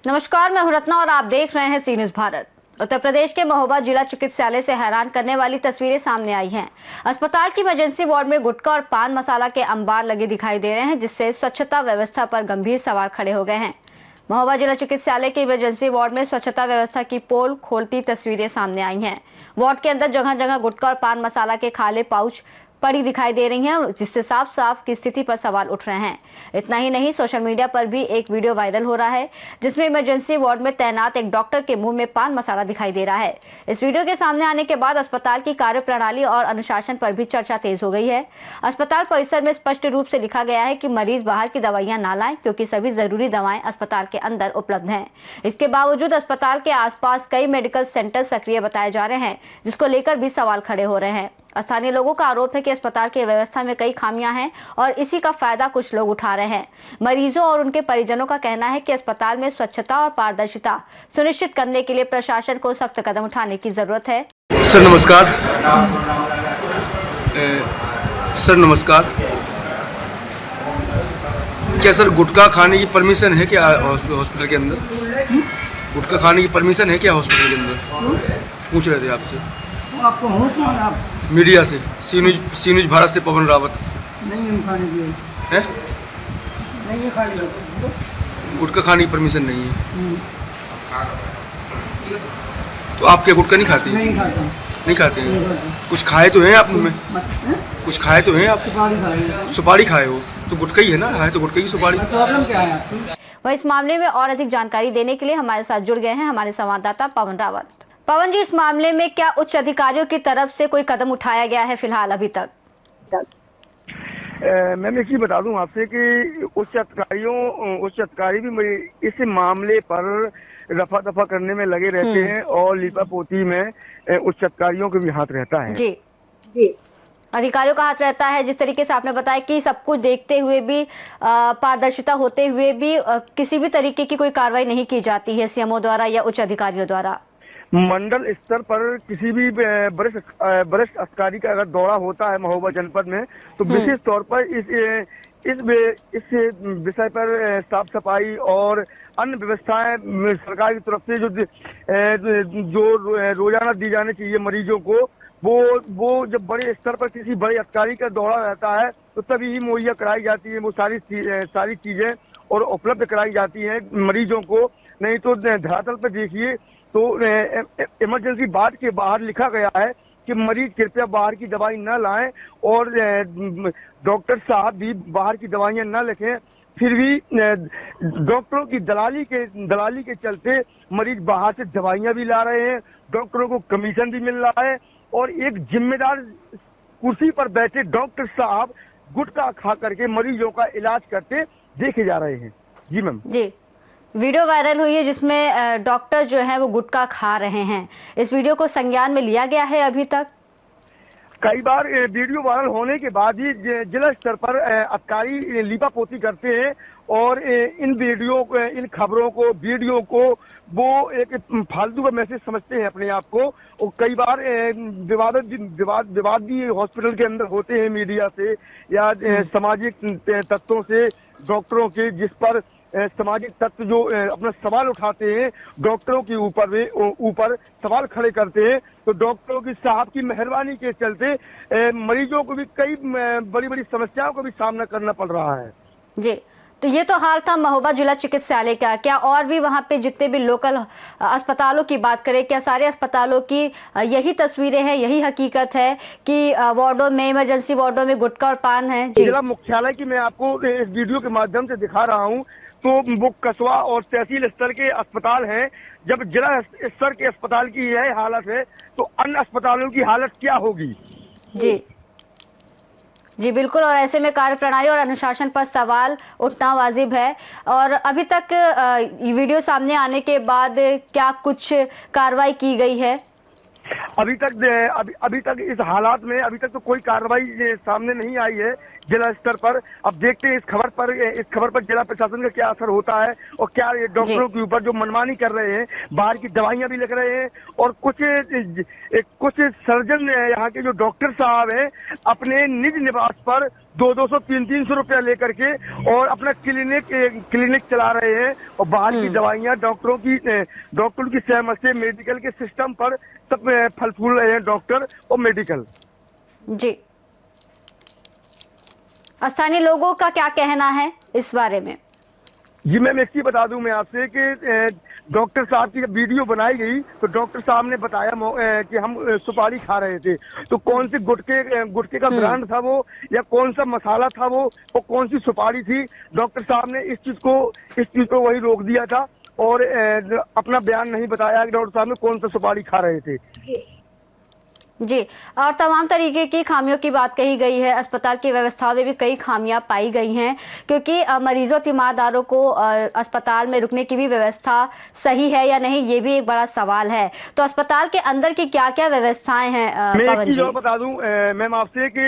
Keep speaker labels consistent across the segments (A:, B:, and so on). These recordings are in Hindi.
A: नमस्कार, मैं हूं रत्ना और आप देख रहे हैं सी न्यूज़ भारत। उत्तर प्रदेश के महोबा जिला चिकित्सालय से हैरान करने वाली तस्वीरें सामने आई हैं। अस्पताल की इमरजेंसी वार्ड में गुटखा और पान मसाला के अंबार लगे दिखाई दे रहे हैं, जिससे स्वच्छता व्यवस्था पर गंभीर सवाल खड़े हो गए हैं। महोबा जिला चिकित्सालय के इमरजेंसी वार्ड में स्वच्छता व्यवस्था की पोल खोलती तस्वीरें सामने आई हैं। वार्ड के अंदर जगह जगह गुटखा और पान मसाला के खाले पाउच पड़ी दिखाई दे रही हैं, जिससे साफ साफ की स्थिति पर सवाल उठ रहे हैं। इतना ही नहीं, सोशल मीडिया पर भी एक वीडियो वायरल हो रहा है, जिसमें इमरजेंसी वार्ड में तैनात एक डॉक्टर के मुंह में पान मसाला दिखाई दे रहा है। इस वीडियो के सामने आने के बाद अस्पताल की कार्यप्रणाली और अनुशासन पर भी चर्चा तेज हो गई है। अस्पताल परिसर में स्पष्ट रूप से लिखा गया है कि मरीज बाहर की दवाइयां ना लाएं, क्योंकि सभी जरूरी दवाएं अस्पताल के अंदर उपलब्ध हैं। इसके बावजूद अस्पताल के आसपास कई मेडिकल सेंटर सक्रिय बताए जा रहे हैं, जिसको लेकर भी सवाल खड़े हो रहे हैं। स्थानीय लोगों का आरोप है कि अस्पताल की व्यवस्था में कई खामियां हैं और इसी का फायदा कुछ लोग उठा रहे हैं। मरीजों और उनके परिजनों का कहना है कि अस्पताल में स्वच्छता और पारदर्शिता सुनिश्चित करने के लिए प्रशासन को सख्त कदम उठाने की जरूरत है।
B: सर नमस्कार। सर नमस्कार। क्या सर गुटखा खाने की परमिशन है क्या हॉस्पिटल के अंदर? गुटखा खाने की परमिशन है क्या हॉस्पिटल के अंदर? पूछ रहे थे आपसे।
C: आपको हो कौन आप?
B: मीडिया से सी न्यूज़ भारत से पवन रावत।
C: नहीं खाने की
B: है?
C: नहीं है खाने की।
B: गुटखा खाने की परमिशन नहीं है। तो आप क्या गुटखा नहीं खाते?
C: नहीं खाता।
B: नहीं खाते हैं? कुछ खाए तो हैं आप मुँह में? कुछ खाए तो हैं आप?
C: सुपारी खाई।
B: सुपारी खाए हो तो गुटखा ही है ना? है तो गुटखा की सुपारी।
C: प्रॉब्लम क्या है आपकी?
A: वह इस मामले में और अधिक जानकारी देने के लिए हमारे साथ जुड़ गए हैं हमारे संवाददाता पवन रावत। पवन जी, इस मामले में क्या उच्च अधिकारियों की तरफ से कोई कदम उठाया गया है फिलहाल अभी तक?
D: मैं एक चीज बता दूं आपसे कि उच्च अधिकारी भी इस मामले पर रफा दफा करने में लगे रहते हैं और लिपापोती में उच्च अधिकारियों का भी हाथ रहता है।
A: जी जी, अधिकारियों का हाथ रहता है। जिस तरीके से आपने बताया कि सब कुछ देखते हुए भी, पारदर्शिता होते हुए भी किसी भी तरीके की कोई कार्रवाई नहीं की जाती है सीएमओ द्वारा या उच्च अधिकारियों द्वारा।
D: मंडल स्तर पर किसी भी वरिष्ठ अधिकारी का अगर दौरा होता है महोबा जनपद में, तो विशेष तौर पर इस विषय पर साफ सफाई और अन्य व्यवस्थाएं सरकार की तरफ से जो रोजाना दी जानी चाहिए मरीजों को, वो जब बड़े स्तर पर किसी बड़े अधिकारी का दौरा रहता है तो तभी ही मुहैया कराई जाती है वो सारी चीजें और उपलब्ध कराई जाती हैं मरीजों को। नहीं तो धरातल पर देखिए तो इमरजेंसी वार्ड के बाहर लिखा गया है कि मरीज कृपया बाहर की दवाई न लाएं और डॉक्टर साहब भी बाहर की दवाइयां न लिखें। फिर भी डॉक्टरों की दलाली के चलते मरीज बाहर से दवाइयां भी ला रहे हैं, डॉक्टरों को कमीशन भी मिल रहा है और एक जिम्मेदार कुर्सी पर बैठे डॉक्टर साहब गुटखा खा करके मरीजों का इलाज करते देखे जा रहे हैं। जी मैम।
A: जी, वीडियो वायरल हुई है जिसमें डॉक्टर जो है वो गुटखा खा रहे हैं। इस वीडियो को संज्ञान में लिया गया है अभी तक?
D: कई बार वीडियो वायरल होने के बाद ही जिला स्तर पर अधिकारी लीपापोती करते हैं और इन खबरों को, वीडियो को वो एक फालतू का मैसेज समझते हैं अपने आप को। और कई बार विवाद भी हॉस्पिटल के अंदर होते हैं मीडिया से या सामाजिक तत्वों से डॉक्टरों के, जिस पर सामाजिक तत्व जो अपना सवाल उठाते हैं, डॉक्टरों के ऊपर सवाल खड़े करते हैं। तो डॉक्टरों की साहब की मेहरबानी के चलते मरीजों को भी कई बड़ी बड़ी समस्याओं का भी सामना करना पड़ रहा है।
A: जी, तो ये तो हाल था महोबा जिला चिकित्सालय का। क्या और भी वहाँ पे जितने भी लोकल अस्पतालों की बात करें, क्या सारे अस्पतालों की यही तस्वीरें हैं, यही हकीकत है कि वार्डों में, इमरजेंसी वार्डों में गुटखा और पान है?
D: जिला मुख्यालय की मैं आपको इस वीडियो के माध्यम से दिखा रहा हूँ, तो वो कस्बा और तहसील स्तर के अस्पताल हैं। जब जिला स्तर के अस्पताल की यह हालत है तो अन्य अस्पतालों की हालत क्या होगी?
A: जी जी बिल्कुल, और ऐसे में कार्यप्रणाली और अनुशासन पर सवाल उठना वाजिब है। और अभी तक वीडियो सामने आने के बाद क्या कुछ कार्रवाई की गई है?
D: अभी तक इस हालात में अभी तक तो कोई कार्रवाई सामने नहीं आई है जिला स्तर पर। अब देखते हैं इस खबर पर जिला प्रशासन का क्या असर होता है और क्या ये डॉक्टरों के ऊपर जो मनमानी कर रहे हैं, बाहर की दवाइयां भी लिख रहे हैं और कुछ सर्जन यहाँ के जो डॉक्टर साहब हैं अपने निज निवास पर 200-300 रुपया लेकर के और अपना क्लिनिक चला रहे हैं और बाहर की दवाइयां डॉक्टरों की सहमत से मेडिकल के सिस्टम पर सब फल फूल रहे हैं डॉक्टर और मेडिकल।
A: जी, स्थानीय लोगों का क्या कहना है इस बारे में?
D: जी मैम, एक चीज बता दूं मैं आपसे कि डॉक्टर साहब की जब वीडियो बनाई गई तो डॉक्टर साहब ने बताया कि हम सुपारी खा रहे थे, तो कौन से गुटके का ब्रांड था वो या कौन सा मसाला था वो और कौन सी सुपारी थी, डॉक्टर साहब ने इस चीज को वही रोक दिया था और अपना बयान नहीं बताया कि डॉक्टर साहब ने कौन सा सुपारी खा रहे थे।
A: जी, और तमाम तरीके की खामियों की बात कही गई है। अस्पताल की व्यवस्थाओं में भी कई खामियां पाई गई हैं क्योंकि मरीजों तीमारदारों को अस्पताल में रुकने की भी व्यवस्था सही है या नहीं, ये भी एक बड़ा सवाल है। तो अस्पताल के अंदर की क्या क्या व्यवस्थाएं हैं?
D: मैं एक चीज और बता दूं मैम आपसे कि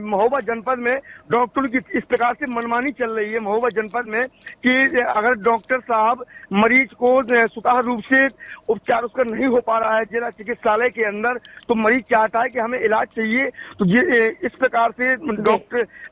D: महोबा जनपद में डॉक्टरों की इस प्रकार से मनमानी चल रही है महोबा जनपद में कि अगर डॉक्टर साहब मरीज को सुचारू रूप से उपचार उसका नहीं हो पा रहा है जिला चिकित्सालय के अंदर, तो मरीज चाहता है कि हमें इलाज चाहिए, तो ये इस प्रकार से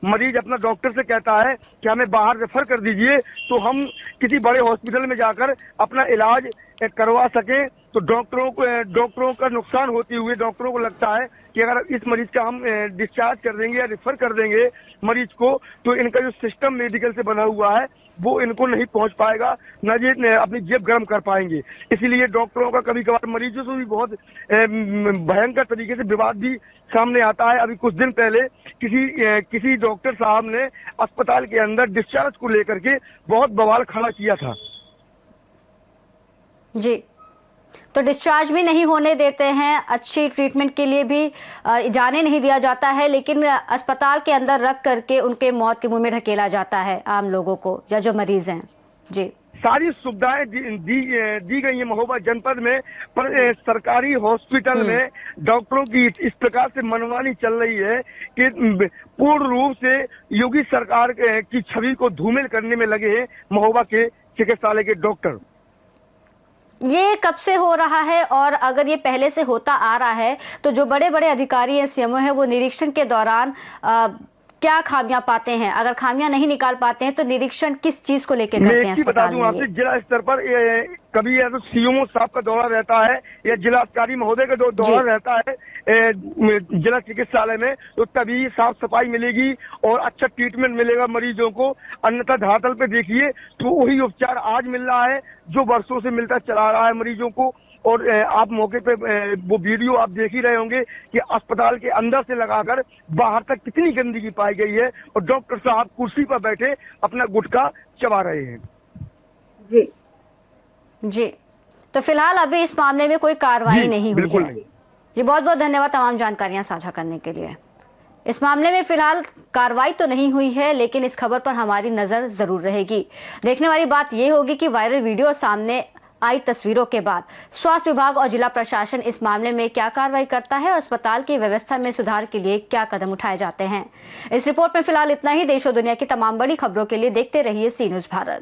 D: मरीज अपना डॉक्टर से कहता है कि हमें बाहर रेफर कर दीजिए तो हम किसी बड़े हॉस्पिटल में जाकर अपना इलाज करवा सके। तो डॉक्टरों का नुकसान होते हुए डॉक्टरों को लगता है कि अगर इस मरीज का हम डिस्चार्ज कर देंगे या रेफर कर देंगे मरीज को तो इनका जो सिस्टम मेडिकल से बना हुआ है वो इनको नहीं पहुंच पाएगा, न ये अपनी जेब गर्म कर पाएंगे। इसीलिए डॉक्टरों का कभी कभार मरीजों से भी बहुत भयंकर तरीके से विवाद भी सामने आता है। अभी कुछ दिन पहले किसी डॉक्टर साहब ने अस्पताल के अंदर डिस्चार्ज को लेकर के बहुत बवाल खड़ा किया था।
A: जी, तो डिस्चार्ज भी नहीं होने देते हैं, अच्छी ट्रीटमेंट के लिए भी जाने नहीं दिया जाता है, लेकिन अस्पताल के अंदर रख करके उनके मौत के मुंह में ढकेला जाता है आम लोगों को या जो मरीज हैं। जी,
D: सारी सुविधाएं दी गई है महोबा जनपद में, पर सरकारी हॉस्पिटल में डॉक्टरों की इस प्रकार से मनमानी चल रही है कि पूर्ण रूप से योगी सरकार की छवि को धूमिल करने में लगे हैं महोबा के चिकित्सालय के डॉक्टर।
A: ये कब से हो रहा है और अगर ये पहले से होता आ रहा है तो जो बड़े बड़े अधिकारी हैं, सीएमओ हैं, वो निरीक्षण के दौरान क्या खामियां पाते हैं? अगर खामियां नहीं निकाल पाते हैं तो निरीक्षण किस चीज को लेकर करते हैं?
D: बता दूं आपसे, जिला स्तर पर कभी या तो सीएमओ साहब का दौरा रहता है या जिला अधिकारी महोदय का दौरा रहता है जिला चिकित्सालय में, तो तभी साफ सफाई मिलेगी और अच्छा ट्रीटमेंट मिलेगा मरीजों को। अन्यथा धरातल पे देखिए तो वही उपचार आज मिल रहा है जो वर्षों से मिलता चला रहा है मरीजों को। और आप मौके पे वो वीडियो आप देख ही रहे होंगे कि अस्पताल के अंदर से लगाकर बाहर तक कितनी गंदगी पाई गई है और डॉक्टर साहब कुर्सी पर बैठे अपना गुटखा चबा रहे हैं।
A: जी, तो फिलहाल अभी इस मामले में कोई कार्रवाई नहीं हुई है। जी, बहुत बहुत धन्यवाद तमाम जानकारियां साझा करने के लिए। इस मामले में फिलहाल कार्रवाई तो नहीं हुई है, लेकिन इस खबर पर हमारी नजर जरूर रहेगी। देखने वाली बात यह होगी कि वायरल वीडियो सामने आई तस्वीरों के बाद स्वास्थ्य विभाग और जिला प्रशासन इस मामले में क्या कार्रवाई करता है और अस्पताल की व्यवस्था में सुधार के लिए क्या कदम उठाए जाते हैं। इस रिपोर्ट में फिलहाल इतना ही। देश और दुनिया की तमाम बड़ी खबरों के लिए देखते रहिए सी न्यूज़ भारत।